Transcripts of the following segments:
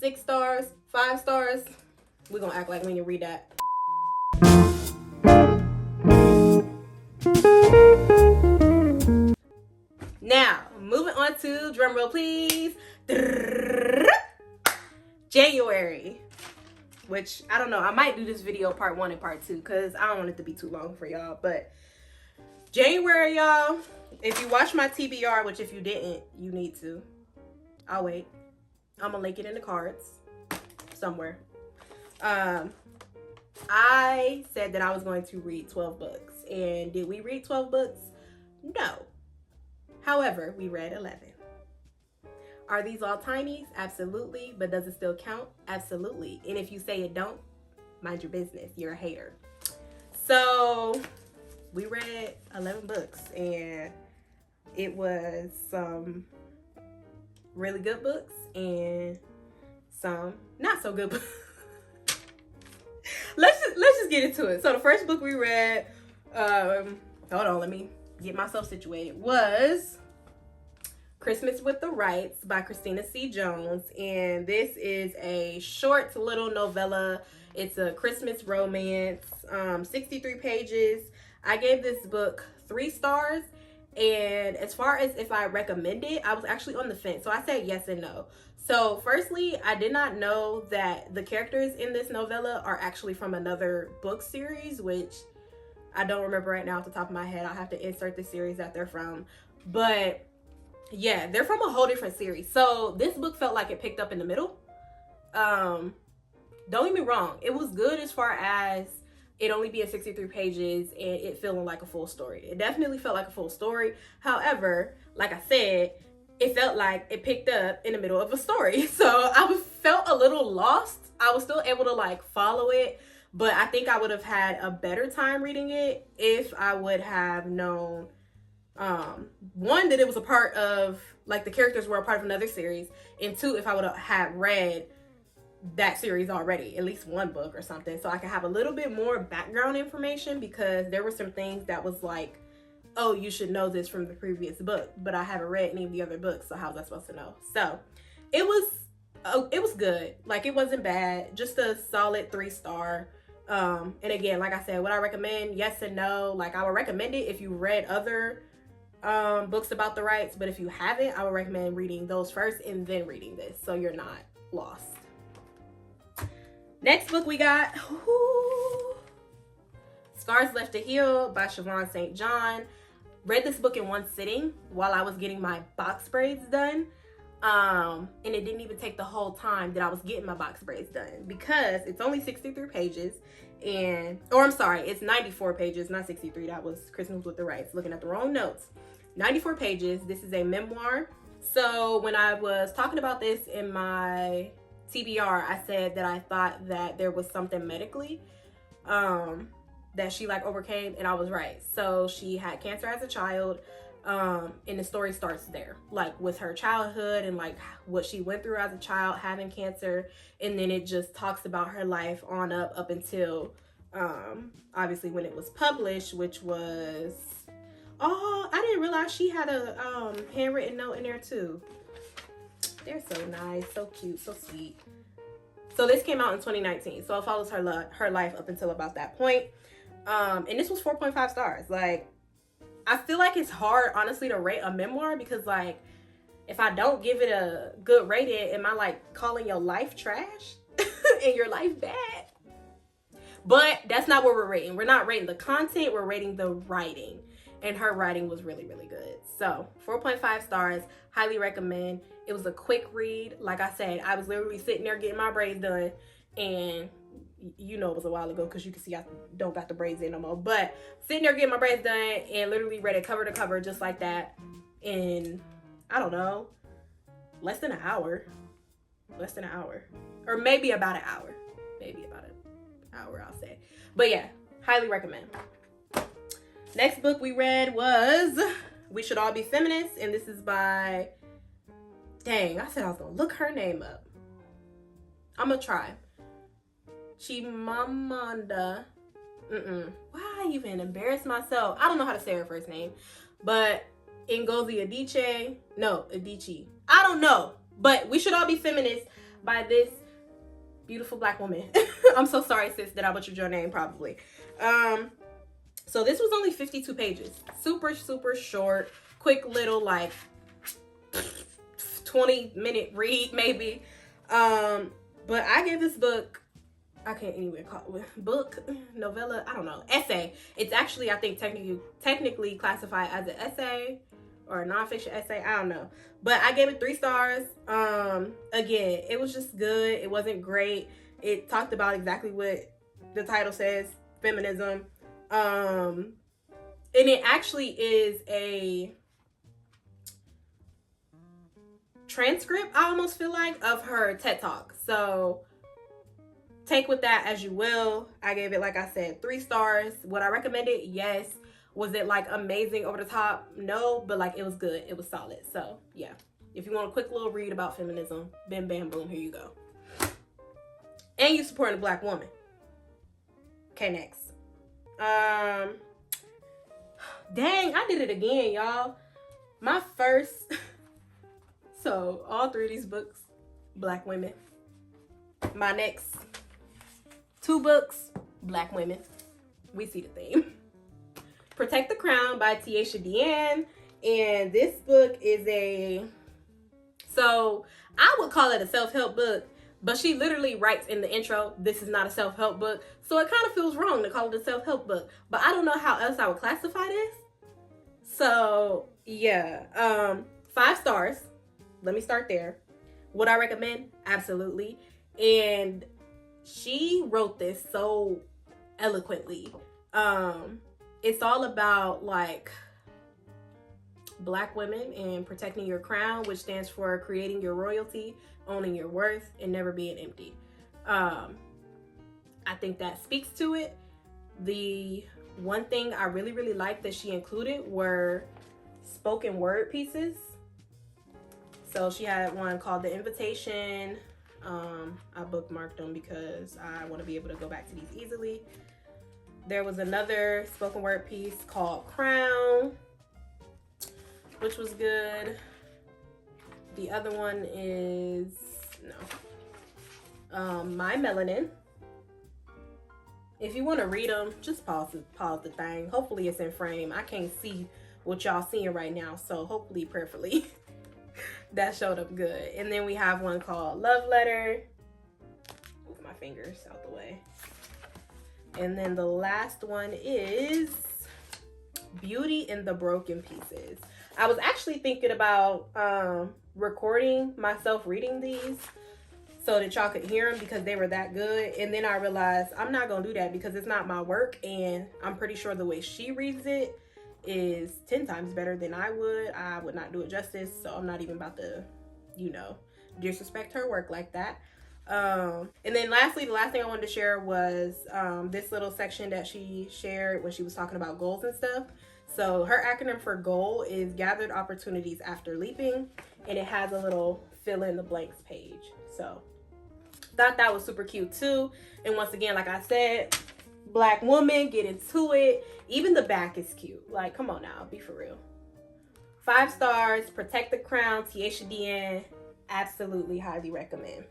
6 stars, 5 stars. We're gonna act like we didn't read that. Now, moving on to, drum roll please, January. Which, I don't know, I might do this video part 1 and part 2 because I don't want it to be too long for y'all. But January, y'all, if you watch my TBR, which if you didn't, you need to. I'll wait. I'm gonna link it in the cards somewhere. I said that I was going to read 12 books. And did we read 12 books? No. However, we read 11. Are these all tinies? Absolutely. But does it still count? Absolutely. And if you say it don't, mind your business. You're a hater. So we read 11 books, and it was some really good books and some not so good books. let's just get into it. So the first book we read, hold on, let me get myself situated, was Christmas with the Rights by Christina C. Jones. And this is a short little novella. It's a Christmas romance, 63 pages. I gave this book 3 stars. And as far as if I recommend it, I was actually on the fence. So I said yes and no. So firstly, I did not know that the characters in this novella are actually from another book series, which I don't remember right now off the top of my head. I'll have to insert the series that they're from. But yeah, they're from a whole different series. So this book felt like it picked up in the middle. Don't get me wrong. It was good as far as it only being 63 pages and it feeling like a full story. It definitely felt like a full story. However, like I said, it felt like it picked up in the middle of a story. So I felt a little lost. I was still able to like follow it, but I think I would have had a better time reading it if I would have known, one, that it was a part of, like the characters were a part of another series, and 2, if I would have had read that series already, at least 1 book or something, so I could have a little bit more background information, because there were some things that was like, oh, you should know this from the previous book, but I haven't read any of the other books, so how was I supposed to know? So it was good. Like, it wasn't bad, just a solid 3 star. And again, like I said, would I recommend? Yes and no. Like, I would recommend it if you read other books about the rights, but if you haven't, I would recommend reading those first and then reading this, so you're not lost. Next book we got, Scars Left to Heal by Siobhan St. John. Read this book in 1 sitting while I was getting my box braids done. And it didn't even take the whole time that I was getting my box braids done, because it's only 63 pages it's 94 pages, not 63. That was Christmas with the Rights. Looking at the wrong notes. 94 pages. This is a memoir. So when I was talking about this in my TBR, I said that I thought that there was something medically that she like overcame, and I was right. So she had cancer as a child, and the story starts there, like with her childhood and like what she went through as a child having cancer, and then it just talks about her life on up until obviously when it was published, which was, oh, I didn't realize she had a handwritten note in there too. They're so nice, so cute, so sweet. So this came out in 2019. So it follows her life up until about that point. And this was 4.5 stars. Like, I feel like it's hard, honestly, to rate a memoir, because like, if I don't give it a good rating, am I like calling your life trash and your life bad? But that's not what we're rating. We're not rating the content, we're rating the writing. And her writing was really, really good. So 4.5 stars, highly recommend. It was a quick read. Like I said, I was literally sitting there getting my braids done, and you know it was a while ago because you can see I don't got the braids in no more. But sitting there getting my braids done and literally read it cover to cover just like that in, I don't know, less than an hour. Less than an hour. Or maybe about an hour. Maybe about an hour, I'll say. But yeah, highly recommend. Next book we read was We Should All Be Feminists, and this is by, dang, I said I was gonna look her name up. I'm gonna try. Chimamanda. Why I even embarrass myself? I don't know how to say her first name, but Ngozi Adichie. No, Adichie. I don't know, but We Should All Be Feminists by this beautiful Black woman. I'm so sorry, sis, that I butchered your name probably. So this was only 52 pages. Super, super short, quick little like 20-minute read maybe. But I gave this book, I can't even call it book, novella, I don't know, essay. It's actually, I think, technically classified as an essay or a nonfiction essay, I don't know. But I gave it 3 stars. Again, it was just good. It wasn't great. It talked about exactly what the title says, feminism. And it actually is a transcript, I almost feel like, of her TED Talk. So take with that as you will. I gave it, like I said, 3 stars. Would I recommend it? Yes. Was it like amazing, over the top? No, but like it was good. It was solid. So yeah, if you want a quick little read about feminism, bam, bam, boom, here you go. And you supporting a Black woman. Okay, next. Dang, I did it again, y'all. My first, so all 3 of these books, Black women. My next 2 books, Black women. We see the theme. Protect the Crown by Tiesha Deanne. And this book is so I would call it a self-help book, but she literally writes in the intro, this is not a self-help book. So it kind of feels wrong to call it a self-help book, but I don't know how else I would classify this. So yeah, 5 stars. Let me start there. Would I recommend? Absolutely. And she wrote this so eloquently. It's all about like Black women and protecting your crown, which stands for creating your royalty, owning your worth, and never being empty. I think that speaks to it. The one thing I really, really liked that she included were spoken word pieces. So she had one called The Invitation. I bookmarked them because I want to be able to go back to these easily. There was another spoken word piece called Crown, which was good. The other one is, My Melanin. If you want to read them, just pause the thing. Hopefully it's in frame. I can't see what y'all seeing right now, so hopefully, prayerfully, that showed up good. And then we have one called Love Letter. Move my fingers out the way. And then the last one is Beauty in the Broken Pieces. I was actually thinking about recording myself reading these so that y'all could hear them because they were that good. And then I realized I'm not gonna do that because it's not my work, and I'm pretty sure the way she reads it is 10 times better than I would not do it justice. So I'm not even about to, disrespect her work like that. And then lastly, the last thing I wanted to share was this little section that she shared when she was talking about goals and stuff. So her acronym for goal is Gathered Opportunities After Leaping, and it has a little fill in the blanks page. So thought that was super cute too. And once again, like I said, Black woman, get into it. Even the back is cute. Like, come on now, be for real. 5 stars. Protect the Crown, Tiesha Deanne. Absolutely highly recommend.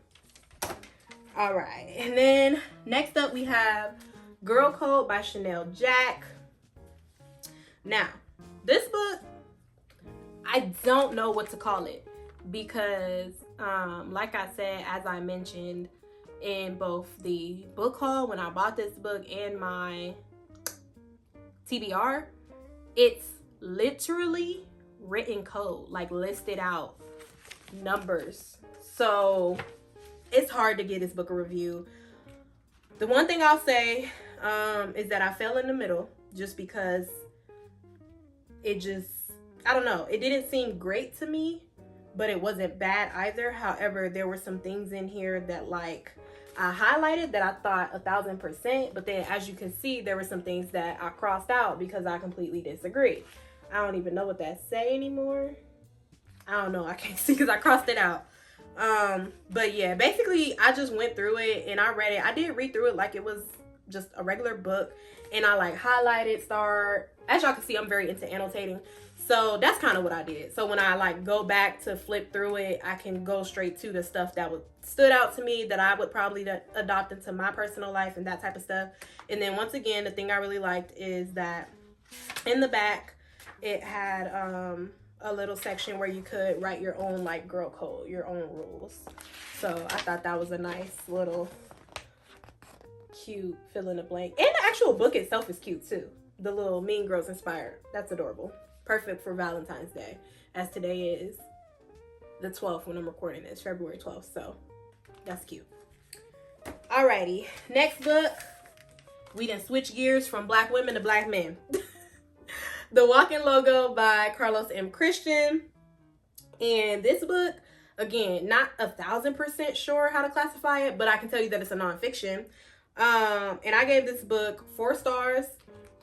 All right, and then next up we have Girl Code by Chanel Jack. Now, this book, I don't know what to call it because, like I said, as I mentioned in both the book haul when I bought this book and my TBR, it's literally written code, like listed out numbers. So it's hard to get this book a review. The one thing I'll say is that I fell in the middle just because I don't know, it didn't seem great to me, but it wasn't bad either. However, there were some things in here that like I highlighted that I thought 1000%, but then as you can see, there were some things that I crossed out because I completely disagree. I don't even know what that say anymore. I don't know, I can't see because I crossed it out. But yeah, basically I just went through it and I read it. I did read through it like it was just a regular book, and I like highlighted, as y'all can see, I'm very into annotating. So that's kind of what I did. So when I like go back to flip through it, I can go straight to the stuff that stood out to me that I would probably adopt into my personal life and that type of stuff. And then once again, the thing I really liked is that in the back, it had a little section where you could write your own like girl code, your own rules. So I thought that was a nice little cute fill in the blank. And the actual book itself is cute too. The little Mean Girls inspired. That's adorable. Perfect for Valentine's Day, as today is the 12th when I'm recording this, February 12th. So that's cute. Alrighty, next book. We done switch gears from black women to black men. The Walking Logo by Carlos M. Christian. And this book, again, not 1,000% sure how to classify it, but I can tell you that it's a nonfiction. And I gave this book 4 stars,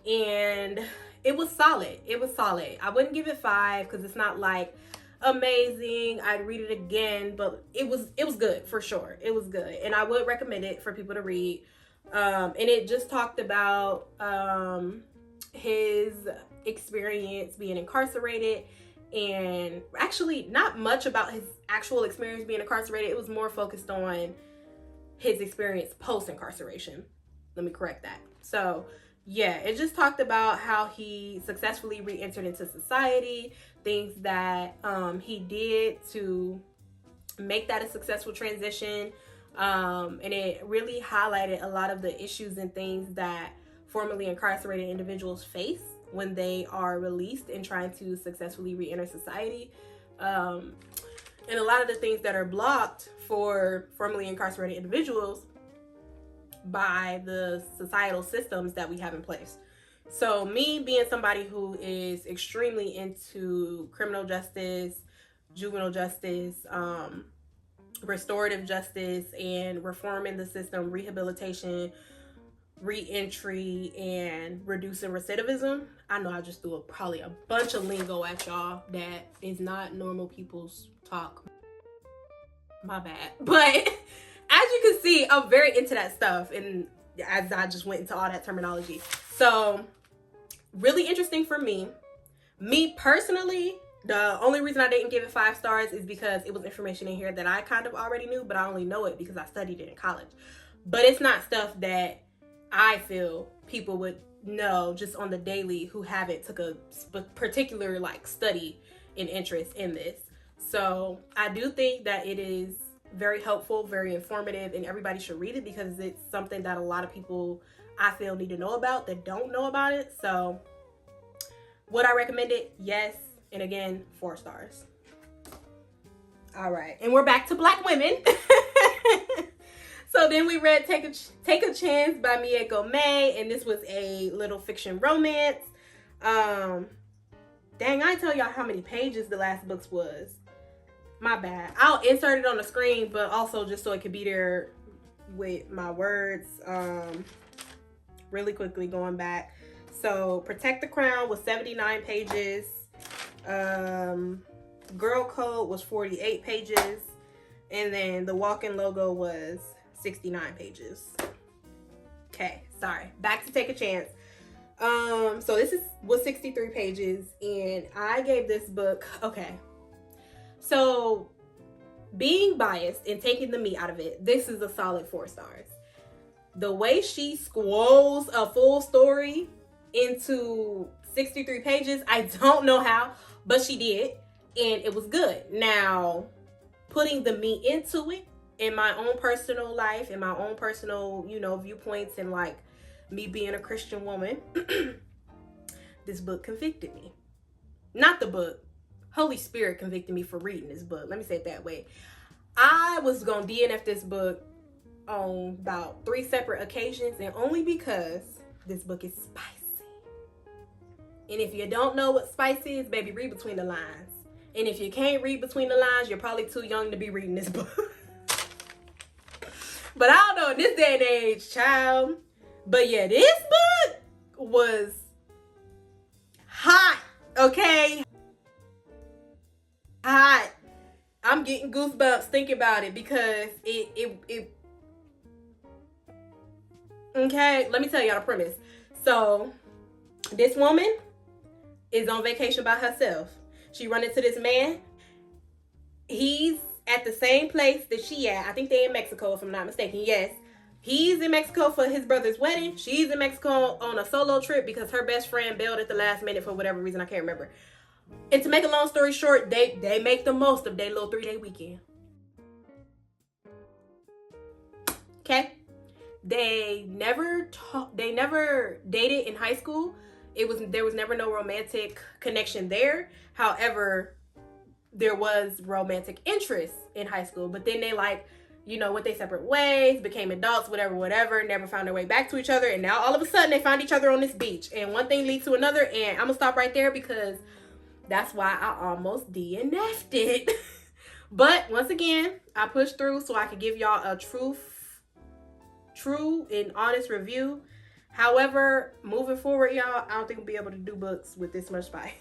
and it was solid. It was solid. I wouldn't give it 5 because it's not like amazing. I'd read it again, but it was good for sure. It was good, and I would recommend it for people to read. And it just talked about his experience being incarcerated, and actually not much about his actual experience being incarcerated. It was more focused on his experience post-incarceration. Let me correct that. So yeah, it just talked about how he successfully re-entered into society, things that he did to make that a successful transition. And it really highlighted a lot of the issues and things that formerly incarcerated individuals face when they are released and trying to successfully re-enter society. And a lot of the things that are blocked for formerly incarcerated individuals by the societal systems that we have in place. So me being somebody who is extremely into criminal justice, juvenile justice, restorative justice, and reforming the system, rehabilitation, re-entry, and reducing recidivism. I know I just threw probably a bunch of lingo at y'all that is not normal people's talk. My bad. But as you can see, I'm very into that stuff, and as I just went into all that terminology. So really interesting for me. Me personally, the only reason I didn't give it 5 stars is because it was information in here that I kind of already knew, but I only know it because I studied it in college. But it's not stuff that I feel people would know just on the daily who haven't took a particular like study and interest in this. So I do think that it is very helpful, very informative, and everybody should read it because it's something that a lot of people I feel need to know about that don't know about it. So would I recommend it? Yes. And again, 4 stars. All right, and we're back to black women. So then we read Take a Chance by Mieko May, and this was a little fiction romance. Dang, I didn't tell y'all how many pages the last book was. My bad. I'll insert it on the screen, but also just so it could be there with my words. Really quickly going back. So Protect the Crown was 79 pages. Girl Code was 48 pages. And then The Walking Logo was 69 pages. Okay, sorry. Back to Take a Chance. So this was 63 pages, and I gave this book, okay. So being biased and taking the meat out of it, this is a solid 4 stars. The way she squoze a full story into 63 pages, I don't know how, but she did, and it was good. Now, putting the meat into it in my own personal life, in my own personal, viewpoints, and like me being a Christian woman, this book convicted me. Not the book. Holy Spirit convicted me for reading this book. Let me say it that way. I was going to DNF this book on about 3 separate occasions, and only because this book is spicy. And if you don't know what spicy is, baby, read between the lines. And if you can't read between the lines, you're probably too young to be reading this book. But I don't know, in this day and age, child. But yeah, this book was hot, okay? Hot. I'm getting goosebumps thinking about it because it okay, let me tell y'all the premise. So this woman is on vacation by herself. She run into this man. He's at the same place that she at. I think they in Mexico, if I'm not mistaken. Yes. He's in Mexico for his brother's wedding. She's in Mexico on a solo trip because her best friend bailed at the last minute for whatever reason. I can't remember. And to make a long story short, they make the most of their little 3-day weekend. Okay? They never dated in high school. There was never no romantic connection there. However, there was romantic interest in high school. But then they went their separate ways, became adults, whatever, never found their way back to each other. And now all of a sudden they find each other on this beach. And one thing leads to another. And I'm going to stop right there because that's why I almost DNF'd it. But once again, I pushed through so I could give y'all a true and honest review. However, moving forward, y'all, I don't think we'll be able to do books with this much spice.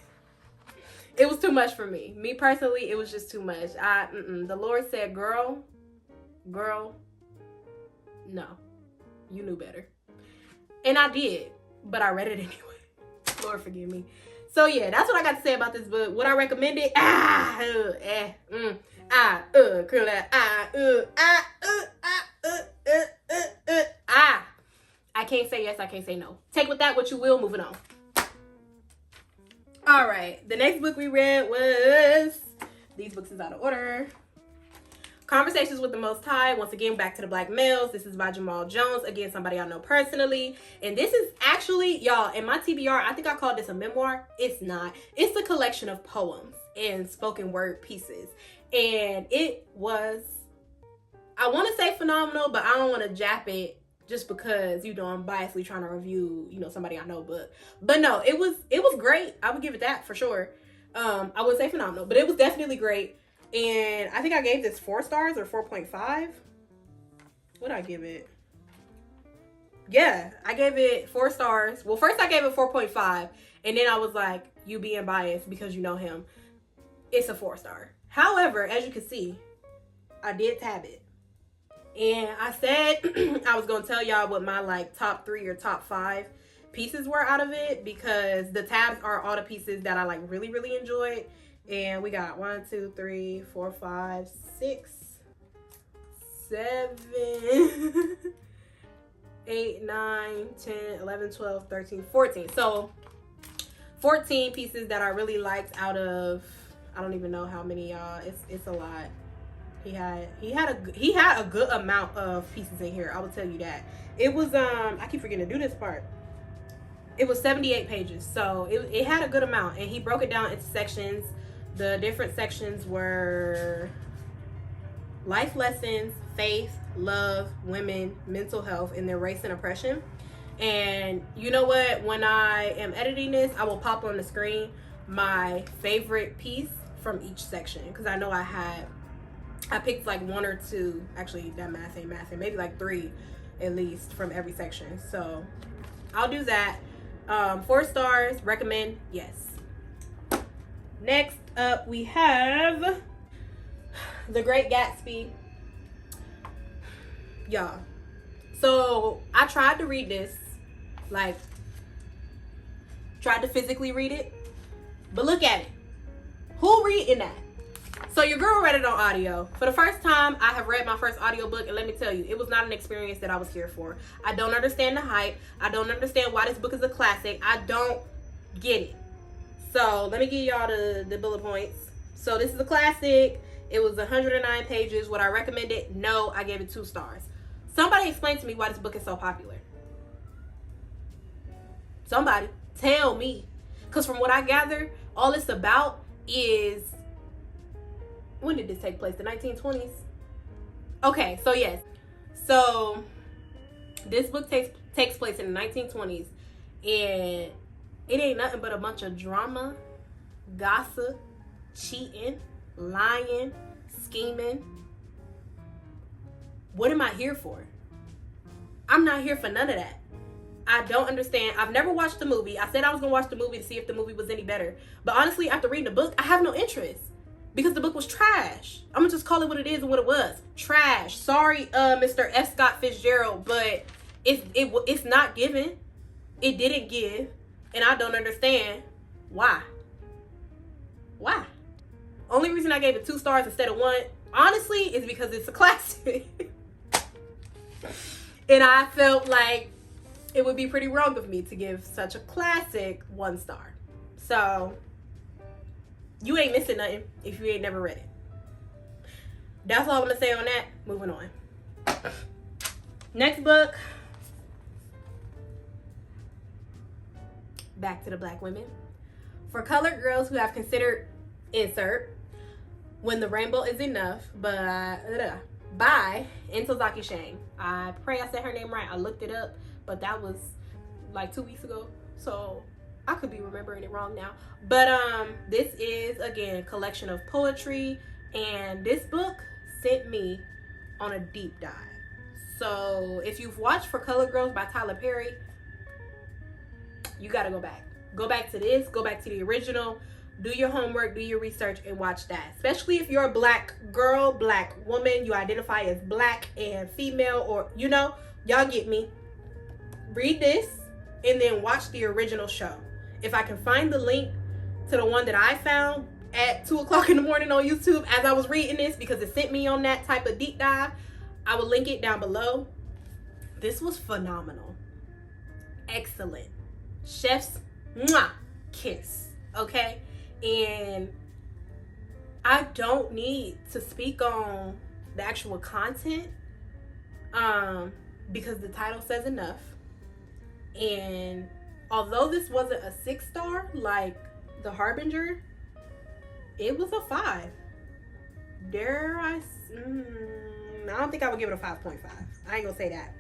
It was too much for me. Me personally, it was just too much. The Lord said, girl, no, you knew better. And I did, but I read it anyway. Lord forgive me. So yeah, that's what I got to say about this book. Would I recommend it? I can't say yes, I can't say no. Take with that what you will, moving on. All right, the next book we read was, these books is out of order. Conversations with the Most High. Once again, back to the Black Males. This is by Jamal Jones. Again, somebody I know personally. And this is actually, y'all, in my TBR, I think I called this a memoir. It's not. It's a collection of poems and spoken word pieces. And it was, I want to say phenomenal, but I don't want to jap it just because, I'm biasly trying to review, somebody I know. But no, it was great. I would give it that for sure. I wouldn't say phenomenal, but it was definitely great. And I think I gave this 4 stars or 4.5. What'd I give it? Yeah, I gave it 4 stars. Well, first I gave it 4.5. And then I was like, you being biased because you know him. It's a 4-star. However, as you can see, I did tab it. And I said I was going to tell y'all what my top 3 or top 5 pieces were out of it. Because the tabs are all the pieces that I really, really enjoyed. And we got 1, 2, 3, 4, 5, 6, 7, 8, 9, 10, 11, 12, 13, 14. So 14 pieces that I really liked out of, I don't even know how many, y'all. It's a lot. He had a good amount of pieces in here. I will tell you that. It was I keep forgetting to do this part. It was 78 pages. So it had a good amount, and he broke it down into sections. The different sections were life lessons, faith, love, women, mental health, and then race and oppression. And you know what? When I am editing this, I will pop on the screen my favorite piece from each section. Because I know I picked 1 or 2. Actually, that math ain't math. And maybe 3 at least from every section. So I'll do that. 4 stars. Recommend. Yes. Next up, we have The Great Gatsby. Y'all. So I tried to read this, tried to physically read it, but look at it. Who reading that? So your girl read it on audio. For the first time, I have read my first audiobook, and let me tell you, it was not an experience that I was here for. I don't understand the hype. I don't understand why this book is a classic. I don't get it. So let me give y'all the bullet points. So this is a classic. It was 109 pages. Would I recommend it? No, I gave it 2 stars. Somebody explain to me why this book is so popular. Somebody tell me. Because from what I gather, all it's about is, when did this take place? The 1920s? Okay, so yes. So this book takes place in the 1920s. And it ain't nothing but a bunch of drama, gossip, cheating, lying, scheming. What am I here for? I'm not here for none of that. I don't understand. I've never watched the movie. I said I was going to watch the movie to see if the movie was any better. But honestly, after reading the book, I have no interest. Because the book was trash. I'm going to just call it what it is and what it was. Trash. Sorry, Mr. F. Scott Fitzgerald, but it's not given. It didn't give. And I don't understand Why? Only reason I gave it 2 stars instead of 1, honestly, is because it's a classic. And I felt like it would be pretty wrong of me to give such a classic 1 star. So you ain't missing nothing if you ain't never read it. That's all I'm gonna say on that. Moving on. Next book. Back to the Black Women. For colored girls who have considered insert When the Rainbow is Enough, by Ntozake Shange. I pray I said her name right. I looked it up, but that was like 2 weeks ago, so I could be remembering it wrong now. But this is, again, a collection of poetry, and this book sent me on a deep dive. So if you've watched For Colored Girls by Tyler Perry, you gotta go back. Go back to this, go back to the original, do your homework, do your research, and watch that. Especially if you're a Black girl, Black woman, you identify as Black and female, or, you know, y'all get me. Read this and then watch the original show. If I can find the link to the one that I found at 2 o'clock in the morning on YouTube as I was reading this, because it sent me on that type of deep dive, I will link it down below. This was phenomenal. Excellent. Chef's mwah, kiss. Okay? And I don't need to speak on the actual content because the title says enough. And although this wasn't a 6 star like The Harbinger, it was a 5. I don't think I would give it a 5.5. I ain't gonna say that,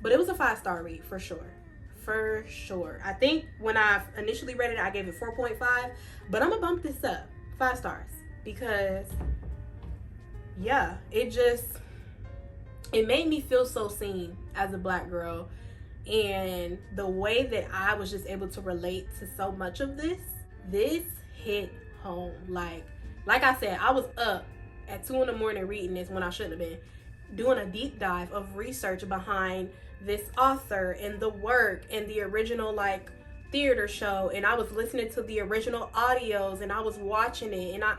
but it was a 5-star read for sure. For sure. I think when I initially read it, I gave it 4.5, but I'm gonna bump this up 5 stars because yeah, it made me feel so seen as a Black girl, and the way that I was just able to relate to so much of this hit home. Like I said, I was up at 2 in the morning reading this when I shouldn't have been, doing a deep dive of research behind this author and the work and the original like theater show, and I was listening to the original audios and I was watching it, and oh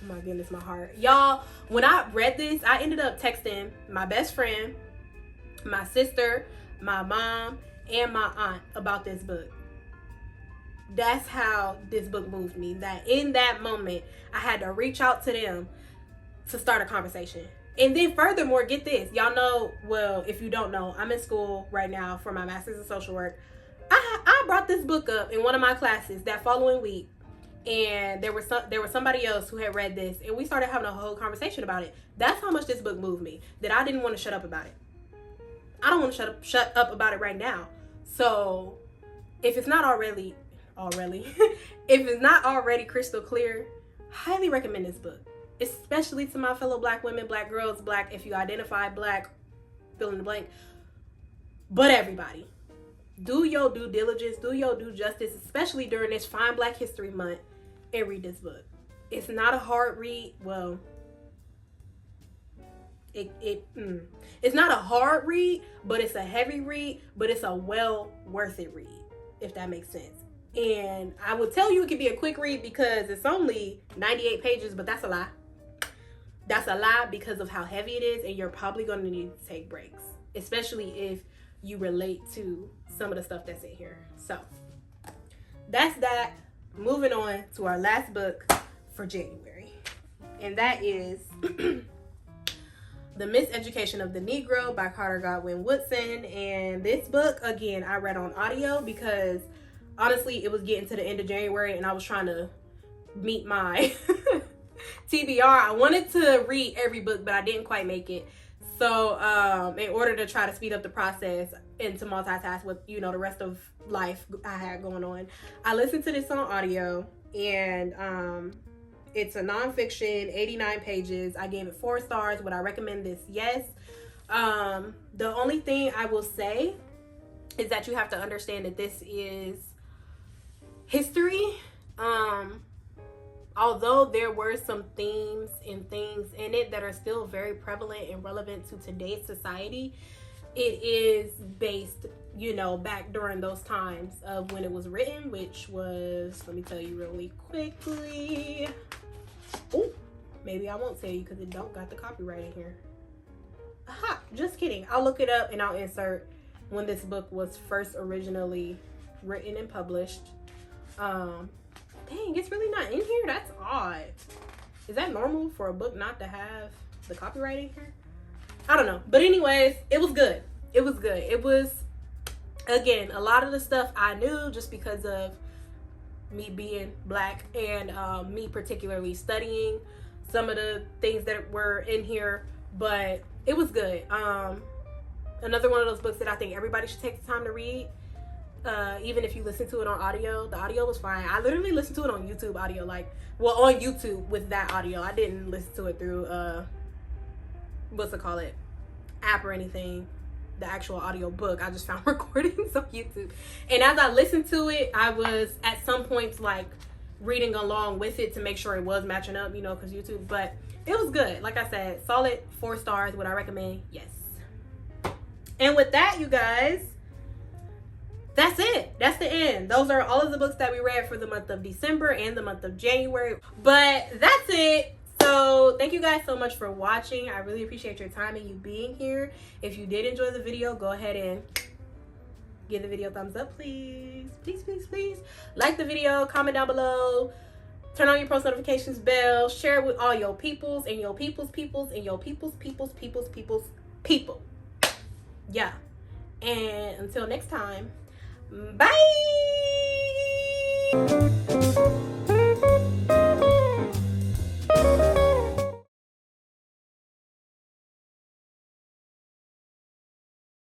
my goodness, my heart. Y'all, when I read this, I ended up texting my best friend, my sister, my mom, and my aunt about this book. That's how this book moved me. That in that moment, I had to reach out to them to start a conversation. And then furthermore, get this. Y'all know, well, if you don't know, I'm in school right now for my master's in social work. I brought this book up in one of my classes that following week, and there was somebody else who had read this, and we started having a whole conversation about it. That's how much this book moved me, that I didn't want to shut up about it. I don't want to shut up about it right now. So if it's not already if it's not already crystal clear, highly recommend this book, especially to my fellow Black women, Black girls, Black if you identify Black, fill in the blank. But everybody, do your due diligence, do your due justice, especially during this fine Black History Month, and read this book. It's not a hard read. Well, it's not a hard read, but it's a heavy read, but it's a well worth it read, if that makes sense. And I would tell you it could be a quick read because it's only 98 pages, but that's a lie. That's a lie because of how heavy it is, and you're probably going to need to take breaks, especially if you relate to some of the stuff that's in here. So that's that. Moving on to our last book for January, and that is The Miseducation of the Negro by Carter Godwin Woodson. And this book, again, I read on audio because honestly, it was getting to the end of January and I was trying to meet my TBR. I wanted to read every book, but I didn't quite make it. So in order to try to speed up the process and to multitask with, you know, the rest of life I had going on, I listened to this on audio, and it's a nonfiction, 89 pages. I gave it 4 stars. Would I recommend this? Yes. The only thing I will say is that you have to understand that this is history. Although there were some themes and things in it that are still very prevalent and relevant to today's society, it is based, you know, back during those times of when it was written, which was, let me tell you really quickly. Oh, maybe I won't tell you because it don't got the copyright in here. Aha, just kidding. I'll look it up and I'll insert when this book was first originally written and published. Dang, it's really not in here. That's odd. Is that normal for a book not to have the copyright in here? I don't know. But anyways, it was good. It was good. It was, again, a lot of the stuff I knew just because of me being Black and me particularly studying some of the things that were in here. But it was good. Another one of those books that I think everybody should take the time to read. Even if you listen to it on audio, the audio was fine. I literally listened to it on YouTube audio, like, well, on YouTube with that audio. I didn't listen to it through what's it called, app or anything, the actual audio book. I just found recordings on YouTube, and as I listened to it, I was at some points like reading along with it to make sure it was matching up, you know, because YouTube. But it was good. Like I said, solid 4 stars. Would I recommend? Yes. And with that, you guys, that's it. That's the end. Those are all of the books that we read for the month of December and the month of January. But that's it. So thank you guys so much for watching. I really appreciate your time and you being here. If you did enjoy the video, go ahead and give the video a thumbs up, please. Please, please, please. Like the video, comment down below. Turn on your post notifications bell. Share it with all your peoples and your peoples and your people. Yeah. And until next time, bye.